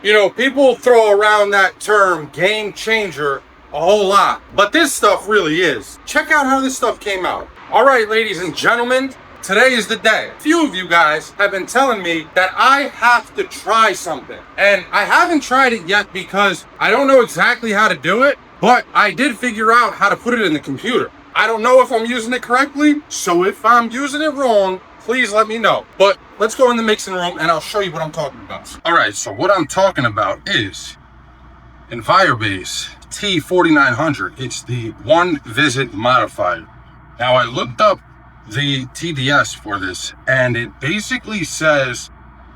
You know, people throw around that term game changer a whole lot, but this stuff really is. Check out how this stuff came out. All right, ladies and gentlemen, today is the day. A few of you guys have been telling me that I have to try something, and I haven't tried it yet because I don't know exactly how to do it, but I did figure out how to put it in the computer. I don't know if I'm using it correctly, so if I'm using it wrong, please let me know. But let's go in the mixing room and I'll show you what I'm talking about. All right, so what I'm talking about is Envirobase T4900. It's the one visit modifier. Now I looked up the TDS for this, and it basically says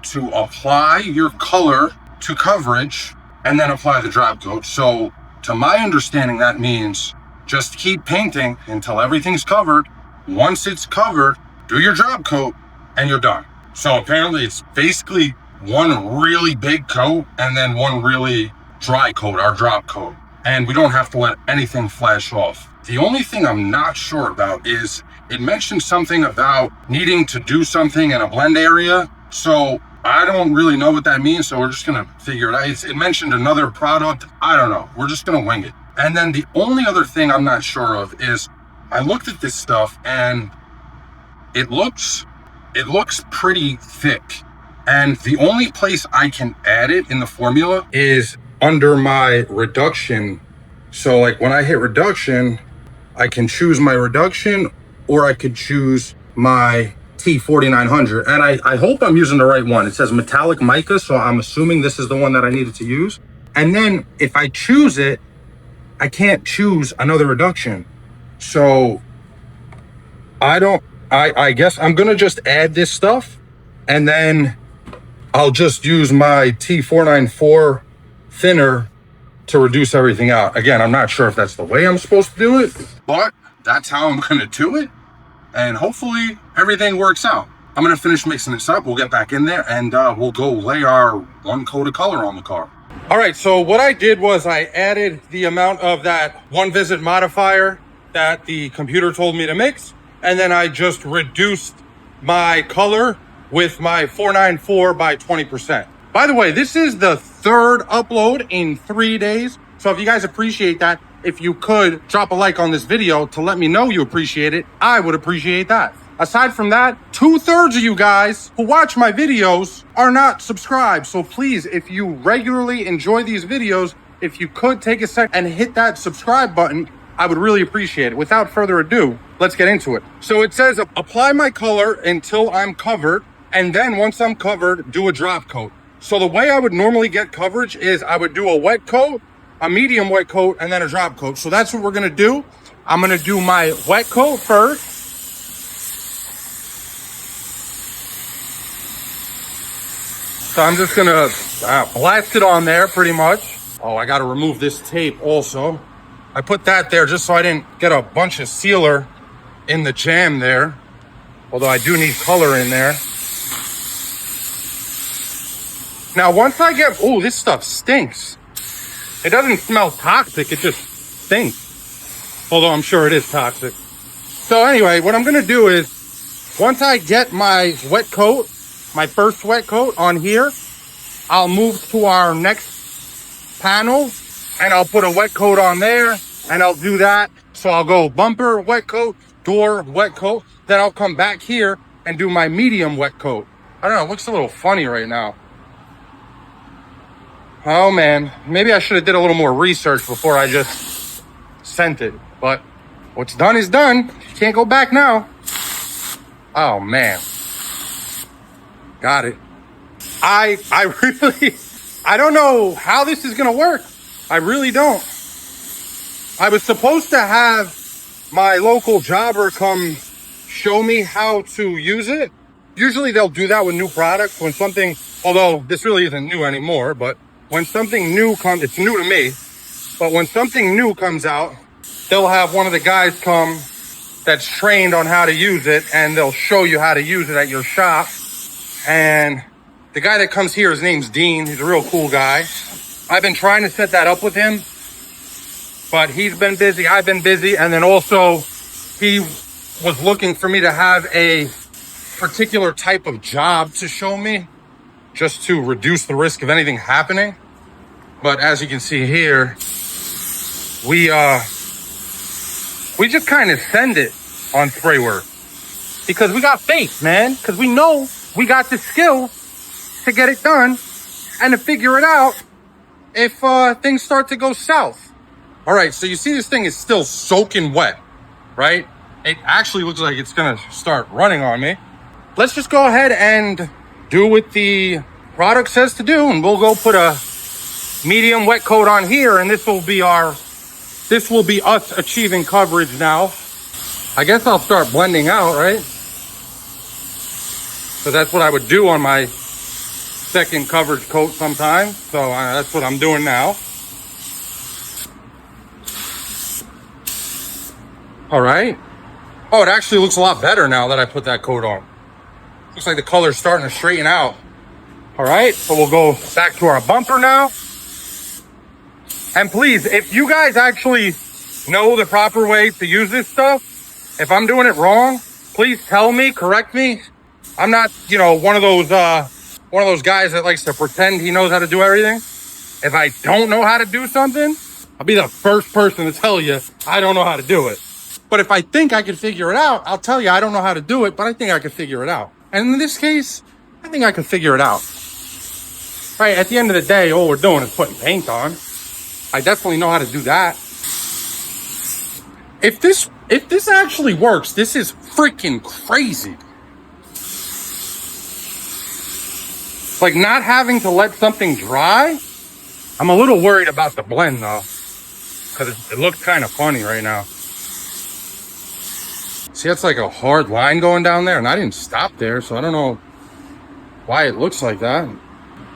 to apply your color to coverage and then apply the drop coat. So to my understanding, that means just keep painting until everything's covered. Once it's covered, do your drop coat and you're done. So apparently it's basically one really big coat and then one really dry coat, our drop coat. And we don't have to let anything flash off. The only thing I'm not sure about is it mentioned something about needing to do something in a blend area. So I don't really know what that means. So we're just gonna figure it out. It mentioned another product. I don't know. We're just gonna wing it. And then the only other thing I'm not sure of is I looked at this stuff and it looks pretty thick. And the only place I can add it in the formula is under my reduction. So like when I hit reduction, I can choose my reduction or I could choose my T4900. And I hope I'm using the right one. It says metallic mica, so I'm assuming this is the one that I needed to use. And then if I choose it, I can't choose another reduction. So I guess I'm gonna just add this stuff and then I'll just use my T494 thinner to reduce everything out. Again, I'm not sure if that's the way I'm supposed to do it, but that's how I'm gonna do it. And hopefully everything works out. I'm gonna finish mixing this up. We'll get back in there and we'll go lay our one coat of color on the car. All right, so what I did was I added the amount of that one visit modifier that the computer told me to mix, and then I just reduced my color with my 494 by 20%. By the way, this is the third upload in 3 days. So if you guys appreciate that, if you could drop a like on this video to let me know you appreciate it, I would appreciate that. Aside from that, 2/3 of you guys who watch my videos are not subscribed. So please, if you regularly enjoy these videos, if you could take a sec and hit that subscribe button, I would really appreciate it. Without further ado, let's get into it. So it says apply my color until I'm covered. And then once I'm covered, do a drop coat. So the way I would normally get coverage is I would do a wet coat, a medium wet coat, and then a drop coat. So that's what we're gonna do. I'm gonna do my wet coat first. So I'm just gonna blast it on there pretty much. Oh, I gotta remove this tape also. I put that there just so I didn't get a bunch of sealer in the jam there. Although I do need color in there. Now once I get, oh, this stuff stinks. It doesn't smell toxic, it just stinks. Although I'm sure it is toxic. So anyway, what I'm gonna do is, once I get my wet coat, my first wet coat on here, I'll move to our next panel and I'll put a wet coat on there and I'll do that. So I'll go bumper wet coat, door wet coat, then I'll come back here and do my medium wet coat. I don't know, it looks a little funny right now. Oh man, maybe I should have did a little more research before I just sent it, but what's done is done. You can't go back now. Oh man. Got it. I don't know how this is gonna work. I really don't. I was supposed to have my local jobber come show me how to use it. Usually they'll do that with new products when something, although this really isn't new anymore, but when something new comes, it's new to me, but when something new comes out, they'll have one of the guys come that's trained on how to use it and they'll show you how to use it at your shop. And the guy that comes here, his name's Dean. He's a real cool guy. I've been trying to set that up with him, but he's been busy, I've been busy. And then also he was looking for me to have a particular type of job to show me just to reduce the risk of anything happening. But as you can see here, we just kind of send it on spray work because we got faith, man, because we know we got the skill to get it done and to figure it out if things start to go south. All right, so you see this thing is still soaking wet, right? It actually looks like it's gonna start running on me. Let's just go ahead and do what the product says to do, and we'll go put a medium wet coat on here, and this will be us achieving coverage now. I guess I'll start blending out, right? So that's what I would do on my second coverage coat sometimes. So that's what I'm doing now. All right. Oh, it actually looks a lot better now that I put that coat on. Looks like the color's starting to straighten out. All right, so we'll go back to our bumper now. And please, if you guys actually know the proper way to use this stuff, if I'm doing it wrong, please tell me, correct me. I'm not, one of those guys that likes to pretend he knows how to do everything. If I don't know how to do something, I'll be the first person to tell you I don't know how to do it. But if I think I can figure it out, I'll tell you I don't know how to do it, but I think I can figure it out. And in this case, I think I can figure it out. Right, at the end of the day, all we're doing is putting paint on. I definitely know how to do that. If this actually works, this is freaking crazy. Like not having to let something dry. I'm a little worried about the blend though, because it looks kind of funny right now. See, that's like a hard line going down there, and I didn't stop there, so I don't know why it looks like that.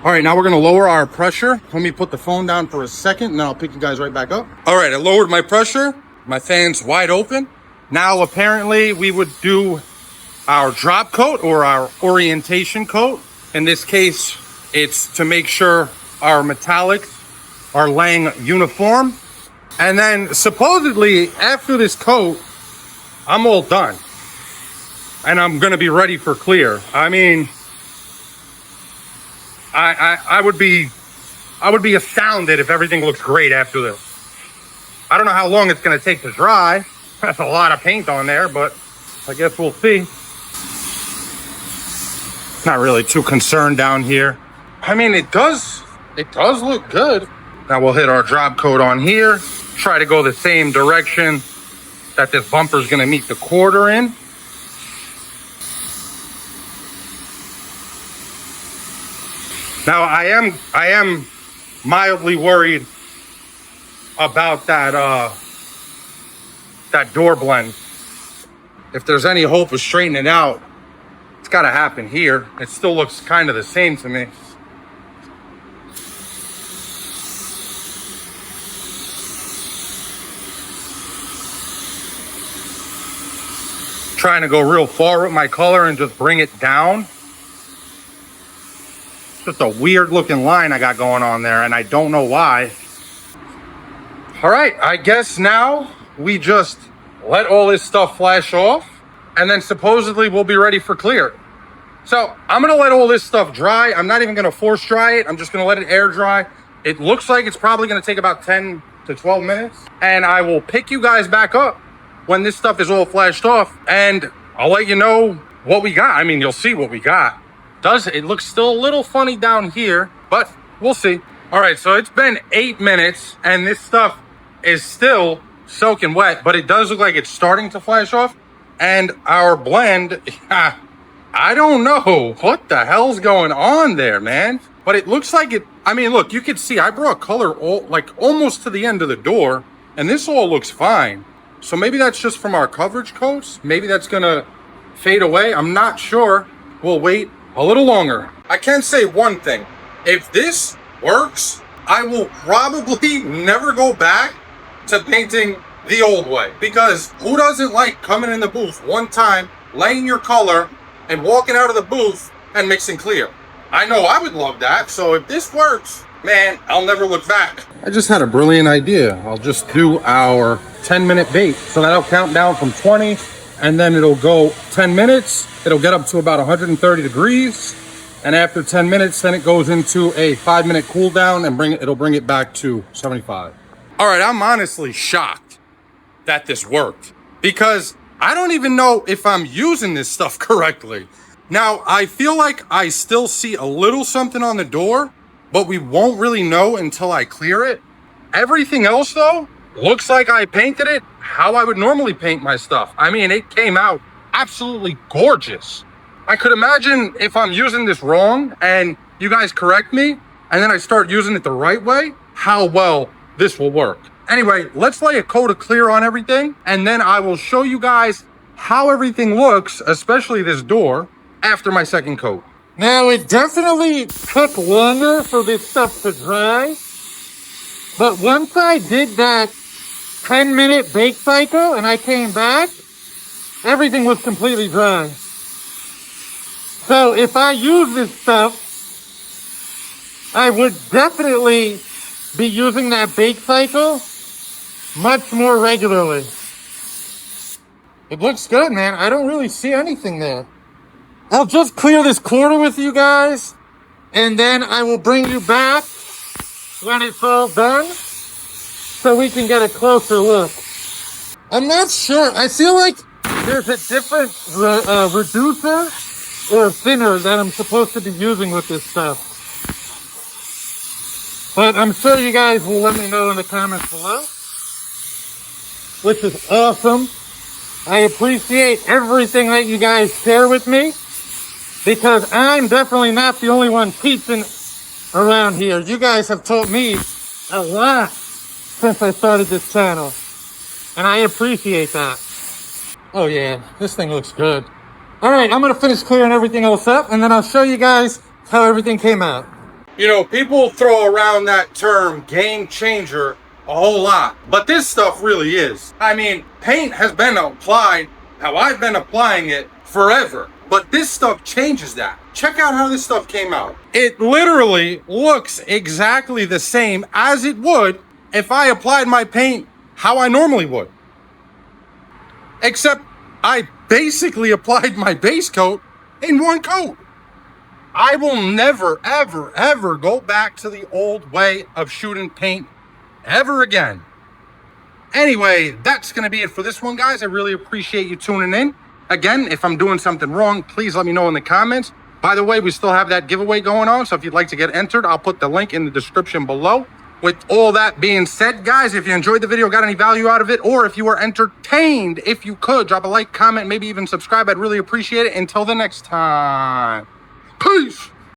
All right, now we're gonna lower our pressure. Let me put the phone down for a second, and then I'll pick you guys right back up. All right, I lowered my pressure. My fan's wide open. Now, apparently, we would do our drop coat or our orientation coat. In this case, it's to make sure our metallics are laying uniform. And then, supposedly, after this coat, I'm all done. And I'm gonna be ready for clear. I mean, I would be astounded if everything looks great after this. I don't know how long it's gonna take to dry. That's a lot of paint on there, but I guess we'll see. Not really too concerned down here. I mean, it does look good. Now we'll hit our drop coat on here. Try to go the same direction that this bumper is gonna meet the quarter in. Now I am mildly worried about that door blend. If there's any hope of straightening it out, it's got to happen here. It still looks kind of the same to me. Trying to go real far with my color and just bring it down. Just a weird looking line I got going on there, and I don't know why. All right, I guess now we just let all this stuff flash off, and then supposedly we'll be ready for clear. So I'm gonna let all this stuff dry. I'm not even gonna force dry it. I'm just gonna let it air dry. It looks like it's probably gonna take about 10 to 12 minutes, and I will pick you guys back up when this stuff is all flashed off, and I'll let you know what we got. I mean, you'll see what we got. It looks still a little funny down here, but we'll see. All right, so it's been 8 minutes, and this stuff is still soaking wet, but it does look like it's starting to flash off. And our blend, I don't know what the hell's going on there, man. But it looks like it. I mean, look, you can see I brought color almost to the end of the door, and this all looks fine. So maybe that's just from our coverage coats. Maybe that's gonna fade away. I'm not sure. We'll wait a little longer. I can say one thing. If this works, I will probably never go back to painting the old way. Because who doesn't like coming in the booth one time, laying your color, and walking out of the booth and mixing clear? I know I would love that. So if this works, man, I'll never look back. I just had a brilliant idea. I'll just do our 10-minute bait. So that'll count down from 20, and then it'll go 10 minutes. It'll get up to about 130 degrees. And after 10 minutes, then it goes into a 5-minute cool down and it'll bring it back to 75. All right, I'm honestly shocked that this worked because I don't even know if I'm using this stuff correctly. Now, I feel like I still see a little something on the door, but we won't really know until I clear it. Everything else, though, looks like I painted it how I would normally paint my stuff. I mean, it came out absolutely gorgeous. I could imagine if I'm using this wrong and you guys correct me, and then I start using it the right way, how well this will work. Anyway, let's lay a coat of clear on everything, and then I will show you guys how everything looks, especially this door, after my second coat. Now, it definitely took longer for this stuff to dry, but once I did that 10-minute bake cycle and I came back, everything was completely dry. So if I use this stuff, I would definitely be using that bake cycle much more regularly. It looks good, man. I don't really see anything there. I'll just clear this corner with you guys, and then I will bring you back when it's all done so we can get a closer look. I'm not sure. I feel like there's a different reducer or thinner that I'm supposed to be using with this stuff. But I'm sure you guys will let me know in the comments below, which is awesome. I appreciate everything that you guys share with me, because I'm definitely not the only one teaching around here. You guys have taught me a lot since I started this channel, and I appreciate that. Oh yeah, this thing looks good. All right, I'm gonna finish clearing everything else up, and then I'll show you guys how everything came out. You know, people throw around that term game changer a whole lot, but this stuff really is. I mean, paint has been applied how I've been applying it forever, but this stuff changes that. Check out how this stuff came out. It literally looks exactly the same as it would if I applied my paint how I normally would. Except I basically applied my base coat in one coat. I will never, ever, ever go back to the old way of shooting paint ever again. Anyway, that's going to be it for this one, guys. I really appreciate you tuning in. Again, if I'm doing something wrong, please let me know in the comments. By the way, we still have that giveaway going on, so if you'd like to get entered, I'll put the link in the description below. With all that being said, guys, if you enjoyed the video, got any value out of it, or if you were entertained, if you could, drop a like, comment, maybe even subscribe. I'd really appreciate it. Until the next time, peace.